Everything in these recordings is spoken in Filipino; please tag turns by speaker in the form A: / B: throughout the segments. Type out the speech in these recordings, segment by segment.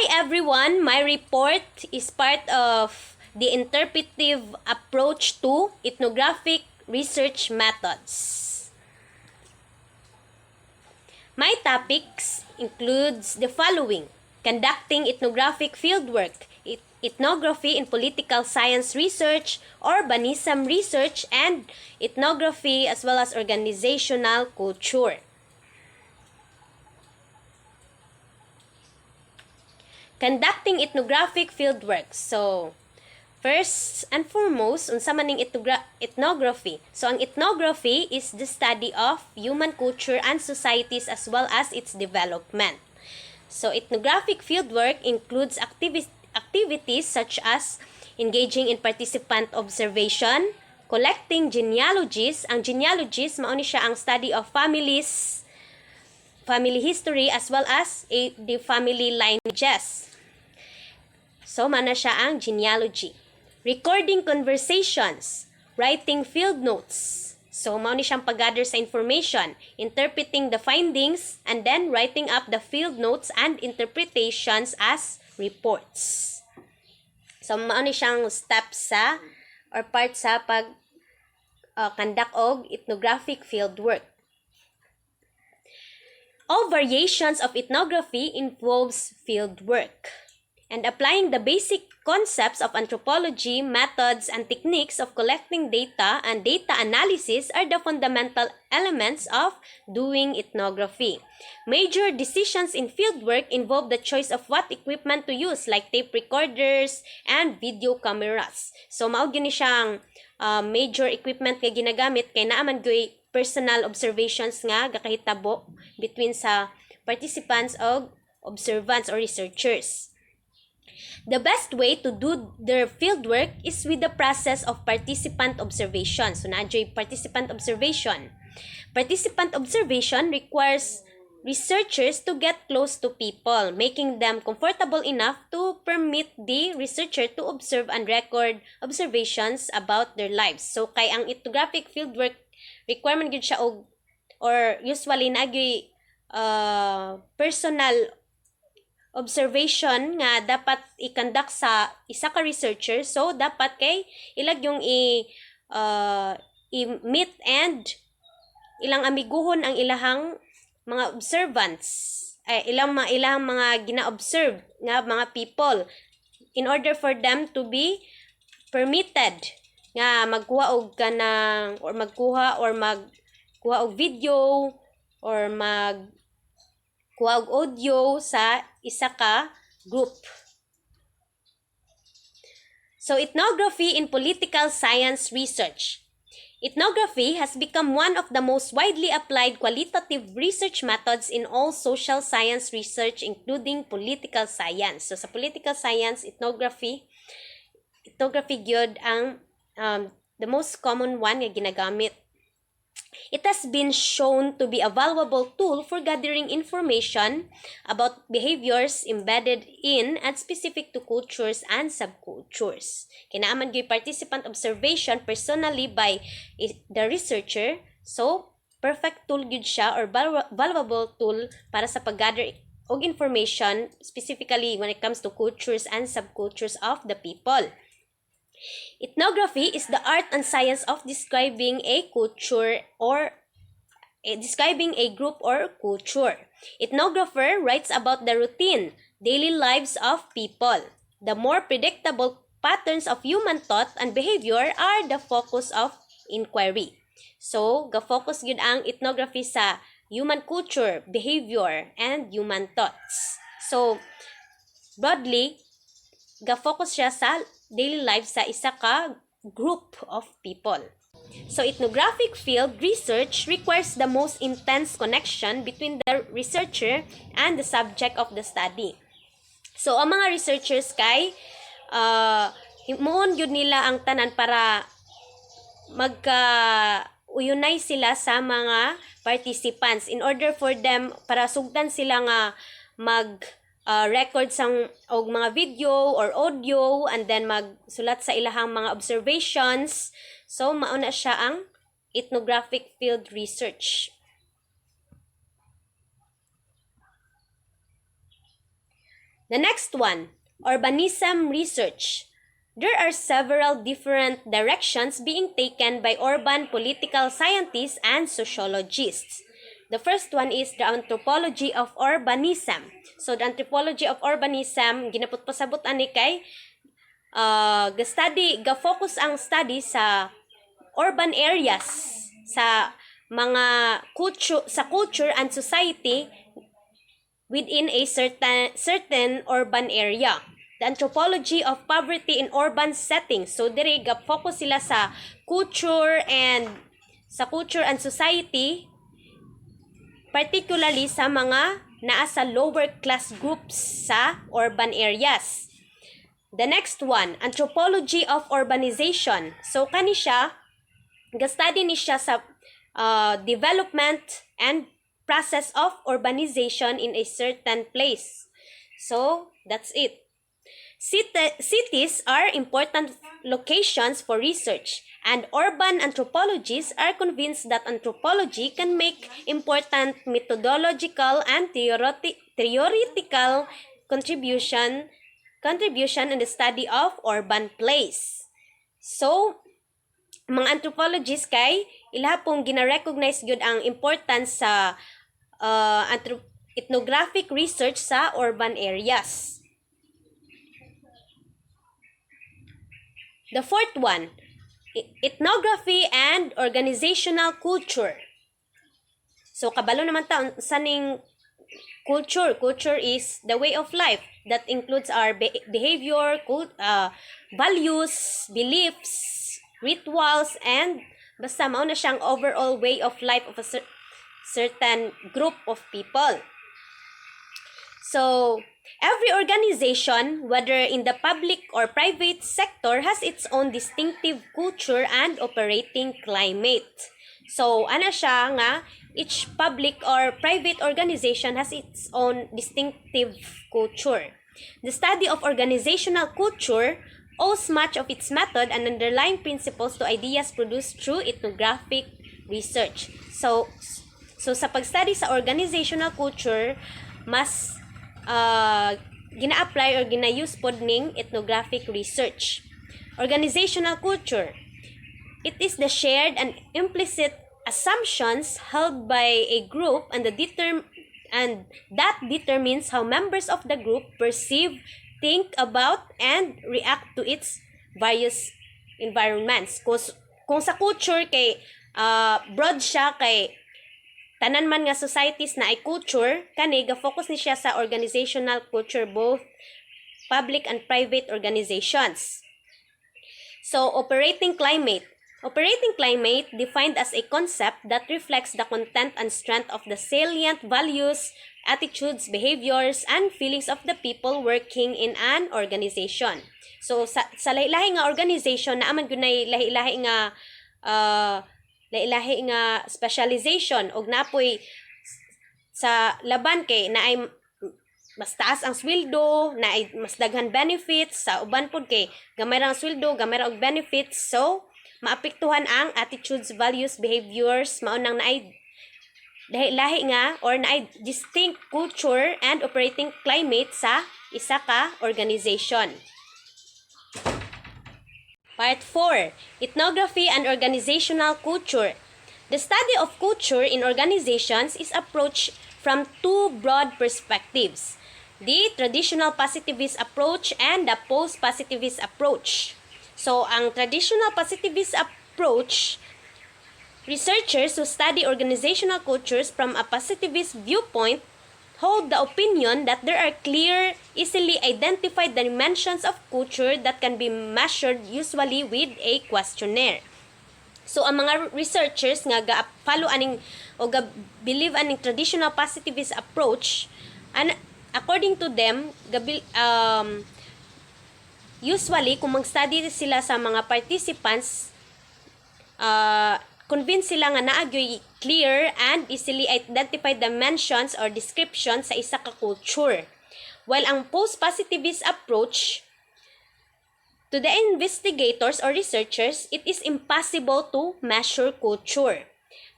A: Hi everyone, my report is part of the interpretive approach to ethnographic research methods. My topics includes the following: conducting ethnographic fieldwork, ethnography in political science research, urbanism research, and ethnography as well as organizational culture. Conducting ethnographic fieldwork. So, first and foremost, unsa man ning ethnography. So, ang ethnography is the study of human culture and societies as well as its development. So, ethnographic fieldwork includes activities such as engaging in participant observation, collecting genealogies. Ang genealogies, mao ni siya ang study of families, family history as well as the family lineages. So, mana siya ang genealogy. Recording conversations, writing field notes. So, mao ni siyang pag-gather sa information, interpreting the findings, and then writing up the field notes and interpretations as reports. So, mao ni siyang steps sa or part sa conduct og ethnographic field work. All variations of ethnography involves field work. And applying the basic concepts of anthropology, methods, and techniques of collecting data and data analysis are the fundamental elements of doing ethnography. Major decisions in fieldwork involve the choice of what equipment to use, like tape recorders and video cameras. So, mao gyud ni siyang major equipment nga ginagamit kay naa man gyud personal observations nga gakahitabo between sa participants o observants or researchers. The best way to do their fieldwork is with the process of participant observation. So, naadyo'y participant observation. Participant observation requires researchers to get close to people, making them comfortable enough to permit the researcher to observe and record observations about their lives. So, kay ang ethnographic fieldwork requirement gyud siya or usually naagyo'y personal observation nga dapat i-conduct sa isa ka researcher. So, dapat kay ilag yung i-meet and ilang amiguhon ang ilahang mga observants. Ilang mga gina-observe nga mga people in order for them to be permitted nga magkuha og kanang or magkuha og video or kuha og audio sa isa ka group. So, ethnography in political science research. Ethnography has become one of the most widely applied qualitative research methods in all social science research, including political science. So, sa political science, ethnography gyud ang the most common one nga ginagamit. It has been shown to be a valuable tool for gathering information about behaviors embedded in and specific to cultures and subcultures. Kinaaman gyud participant observation personally by the researcher. So, perfect tool gyud siya or valuable tool para sa pag-gather og information specifically when it comes to cultures and subcultures of the people. Ethnography is the art and science of describing a culture or describing a group or culture. Ethnographer writes about the routine, daily lives of people. The more predictable patterns of human thought and behavior are the focus of inquiry. So, ga-focus gyud ang ethnography sa human culture, behavior, and human thoughts. So, broadly, ga-focus siya sa daily life sa isa ka group of people. So, ethnographic field research requires the most intense connection between the researcher and the subject of the study. So, ang mga researchers kay himuon gyud nila ang tanan para magka-uyunay sila sa mga participants in order for them para sugdan sila nga record sang og mga video or audio and then magsulat sa ilahang mga observations. So, mauna siya ang ethnographic field research. The next one, urbanism research. There are several different directions being taken by urban political scientists and sociologists. The first one is the anthropology of urbanism. So, the anthropology of urbanism, ginapot-pasabot ani kay ga-focus ang study sa urban areas, sa mga culture and society within a certain urban area. The anthropology of poverty in urban settings. So dire ga-focus sila sa culture and society, particularly sa mga naa sa lower class groups sa urban areas. The next one, anthropology of urbanization. So kani siya ga-study ni siya sa development and process of urbanization in a certain place. So that's it. Cities are important locations for research, and urban anthropologists are convinced that anthropology can make important methodological and theoretical contribution in the study of urban place. So, mga anthropologists kay ila pong gina-recognize gyud ang importance sa ethnographic research sa urban areas. The fourth one, ethnography and organizational culture. So, kabalo naman ta sa ning culture. Culture is the way of life that includes our behavior, values, beliefs, rituals, and basta mao na siyang overall way of life of a certain group of people. So, every organization, whether in the public or private sector, has its own distinctive culture and operating climate. So, ana siya nga, each public or private organization has its own distinctive culture. The study of organizational culture owes much of its method and underlying principles to ideas produced through ethnographic research. So sa pag-study sa organizational culture, mas gina-apply or gina-use pod ning ethnographic research. Organizational culture. It is the shared and implicit assumptions held by a group and that determines how members of the group perceive, think about, and react to its various environments. Kung sa culture kay broad siya kay tanan man nga societies na ay culture, kani ga-focus ni siya sa organizational culture, both public and private organizations. So, operating climate. Operating climate defined as a concept that reflects the content and strength of the salient values, attitudes, behaviors, and feelings of the people working in an organization. So, sa lahi-lahi nga organization, naaman gunay lahi-lahi nga specialization og napoy sa laban kay naay mas taas ang sweldo, naay mas daghan benefits, sa uban pod kay gamay ra ang sweldo, gamay ra og benefits. So maapektuhan ang attitudes, values, behaviors, mao nang naay lahi nga or naay distinct culture and operating climate sa isa ka organization. Part 4. Ethnography and Organizational Culture. The study of culture in organizations is approached from two broad perspectives: the traditional positivist approach and the post-positivist approach. So, ang traditional positivist approach, researchers who study organizational cultures from a positivist viewpoint hold the opinion that there are clear, easily identified dimensions of culture that can be measured usually with a questionnaire. So, ang mga researchers nga ga-follow aning o ga-believe aning traditional positivist approach, and according to them, usually, kung mag-study sila sa mga participants, convince sila nga naagyoy clear and easily identified dimensions or descriptions sa isa ka culture. While ang post-positivist approach, to the investigators or researchers, it is impossible to measure culture.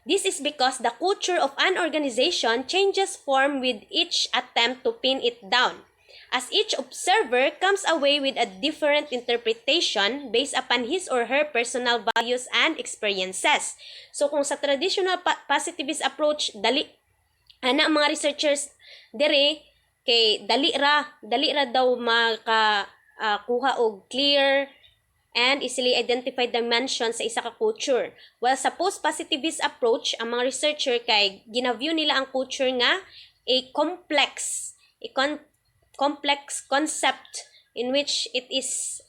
A: This is because the culture of an organization changes form with each attempt to pin it down. as each observer comes away with a different interpretation based upon his or her personal values and experiences. So kung sa traditional positivist approach, dali ana mga researchers dire kay dali ra daw kuha og clear and easily identified dimensions sa isa ka culture. While sa post-positivist approach, ang mga researcher kay ginaview nila ang culture nga a complex concept in which it is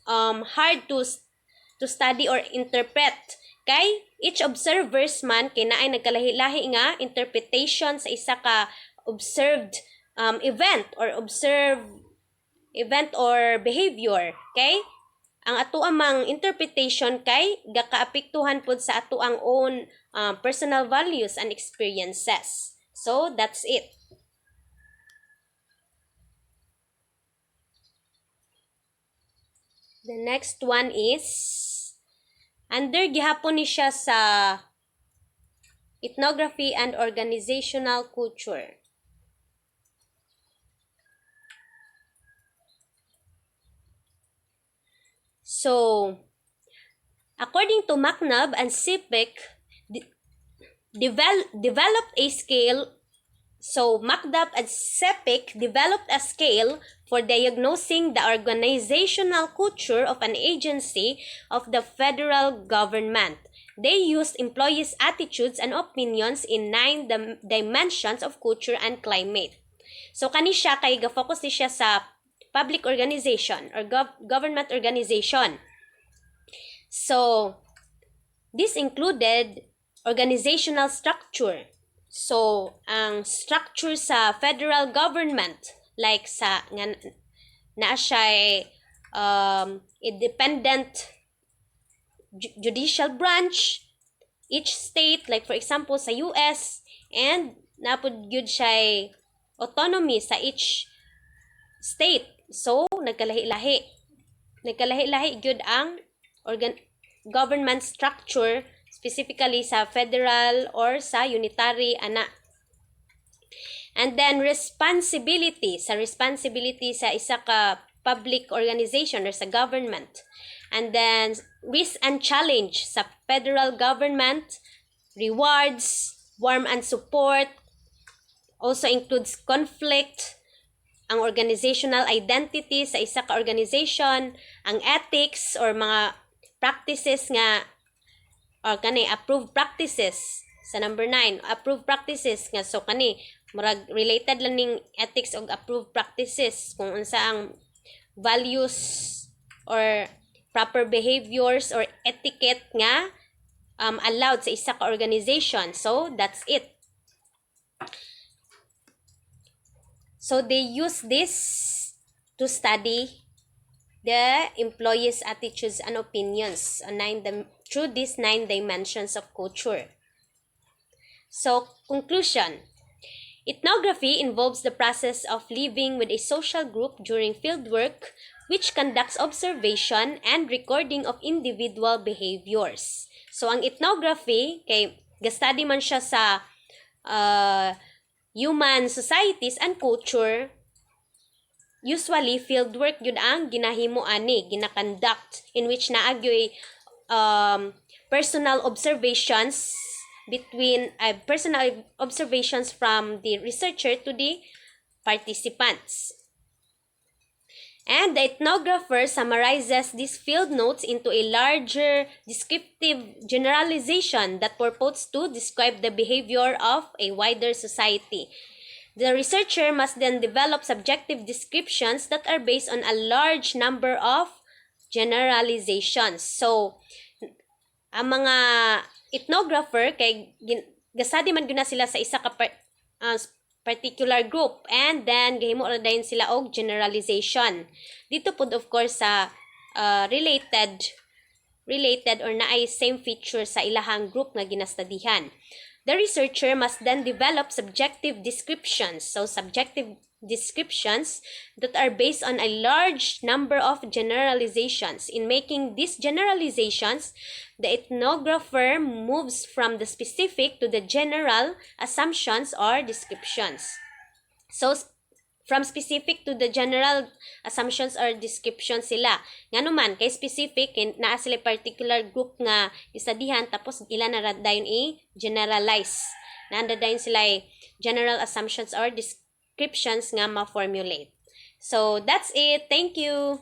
A: hard to study or interpret. Kay each observers man kay naay nagkalahi-lahi nga interpretation sa isa ka observed event or behavior. Okay? Ang ato amang interpretation kay gakaapektuhan pod sa ato ang own personal values and experiences. So that's it. The next one is under gihapon ni siya sa ethnography and organizational culture. So, according to McNabb and Sipek, developed a scale. So, McNabb and Sipek developed a scale for diagnosing the organizational culture of an agency of the federal government. They used employees' attitudes and opinions in 9 dimensions of culture and climate. So, kani siya kay ga-focus siya sa public organization or government organization. So, this included organizational structure. So, ang structure sa federal government, like sa na siya independent judicial branch, each state, like for example sa US, and napod gyud siya autonomy sa each state. So, nagkalahi-lahi gyud ang government structure, specifically sa federal or sa unitary ana. And then responsibility sa isa ka public organization or sa government. And then risk and challenge sa federal government, rewards, warmth and support, also includes conflict, ang organizational identity sa isa ka organization, ang ethics or mga practices nga or kani approved practices sa number 9, approved practices nga so kani murag related lang ning ethics og approved practices kung unsa ang values or proper behaviors or etiquette nga allowed sa isa ka organization. So that's it. So they use this to study the employees' attitudes and opinions through these 9 dimensions of culture. So, conclusion. Ethnography involves the process of living with a social group during fieldwork, which conducts observation and recording of individual behaviors. So, ang ethnography, kay ga-study man siya sa human societies and culture, usually fieldwork yun ang ginahimo ani, ginakonduct, in which naagyoy personal observations from the researcher to the participants. And the ethnographer summarizes these field notes into a larger descriptive generalization that purports to describe the behavior of a wider society. The researcher must then develop subjective descriptions that are based on a large number of generalizations. So, ang mga ethnographer kay gasadi man gyud na sila sa isa ka particular group, and then gahimo ra dayon sila og generalization. Dito pod of course sa related or naay same feature sa ilahang group nga ginastudihan. The researcher must then develop subjective descriptions. So subjective descriptions that are based on a large number of generalizations. In making these generalizations, the ethnographer moves from the specific to the general assumptions or descriptions. So, from specific to the general assumptions or description sila. Nga naman, kay specific, naa sila particular group nga isadihan, tapos ilan na dayon i-generalize. Naanda dayon sila general assumptions or descriptions nga ma-formulate. So, that's it. Thank you!